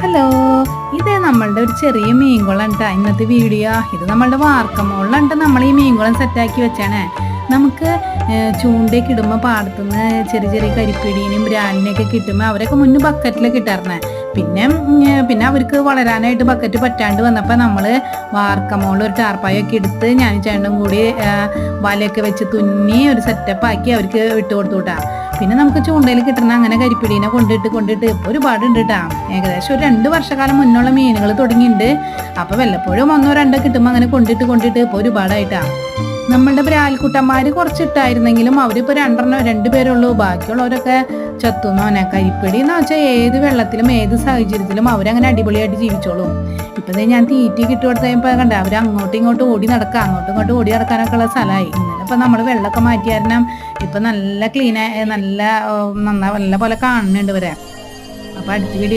Hello, ഇത് നമ്മളുടെ ഒരു ചെറിയ മീൻകുളം കേട്ടോ ഇന്നത്തെ വീഡിയോ. ഇത് നമ്മളുടെ വാർക്കമോളിലുണ്ട് നമ്മൾ ഈ മീൻകുളം സെറ്റാക്കി വെച്ചാണ്. നമുക്ക് ചൂണ്ടയൊക്കെ ഇടുമ്പോൾ പാടത്തുനിന്ന് ചെറിയ ചെറിയ കരിപ്പിടീനും ബ്രാലിനെയൊക്കെ കിട്ടുമ്പോൾ അവരൊക്കെ മുന്നേ ബക്കറ്റിലൊക്കെ ഇട്ടായിരുന്നേ. പിന്നെ അവർക്ക് വളരാനായിട്ട് ബക്കറ്റ് പറ്റാണ്ട് വന്നപ്പോൾ നമ്മൾ വാർക്കമോളിൽ ഒരു ടാർപ്പായൊക്കെ എടുത്ത് ഞാൻ ചേട്ടനും കൂടി വലയൊക്കെ വെച്ച് തുന്നി ഒരു സെറ്റപ്പ് ആക്കി അവർക്ക് വിട്ടു കൊടുത്തു കേട്ടാ. പിന്നെ നമുക്ക് ചൂണ്ടയിൽ കിട്ടുന്ന അങ്ങനെ കരിപ്പിടീനെ കൊണ്ടിട്ട് ഇപ്പോൾ ഒരുപാടുണ്ട് കേട്ടാ. ഏകദേശം ഒരു 2 വർഷക്കാലം മുന്നുള്ള മീനുകൾ തുടങ്ങിയിട്ടുണ്ട്. അപ്പോൾ വല്ലപ്പോഴും 1-2 കിട്ടുമ്പോൾ അങ്ങനെ കൊണ്ടിട്ട് ഇപ്പോൾ ഒരുപാടായിട്ടാ. നമ്മളുടെ ബ്രാൽക്കുട്ടന്മാർ കുറച്ചിട്ടായിരുന്നെങ്കിലും അവരിപ്പോൾ 2 പേരുള്ളൂ. ബാക്കിയുള്ളവരൊക്കെ ചത്തുന്നോനെ. കരിപ്പിടി എന്ന് വെച്ചാൽ ഏത് വെള്ളത്തിലും ഏത് സാഹചര്യത്തിലും അവരങ്ങനെ അടിപൊളിയായിട്ട് ജീവിച്ചോളും. ഇപ്പം ഞാൻ തീറ്റി കിട്ടുകൊടുത്ത് കഴിയുമ്പോൾ കണ്ട അവർ അങ്ങോട്ടും ഇങ്ങോട്ടും ഓടി നടക്കുക, അങ്ങോട്ടും ഇങ്ങോട്ടും ഓടി നടക്കാനൊക്കെ ഉള്ള സ്ഥലമായി. ഇന്നലെ ഇപ്പം നമ്മൾ വെള്ളമൊക്കെ മാറ്റി കാരണം ഇപ്പം നല്ല ക്ലീനായി നല്ല പോലെ കാണുന്നുണ്ട് ഇവരെ. അപ്പോൾ അടുത്ത വീഡിയോ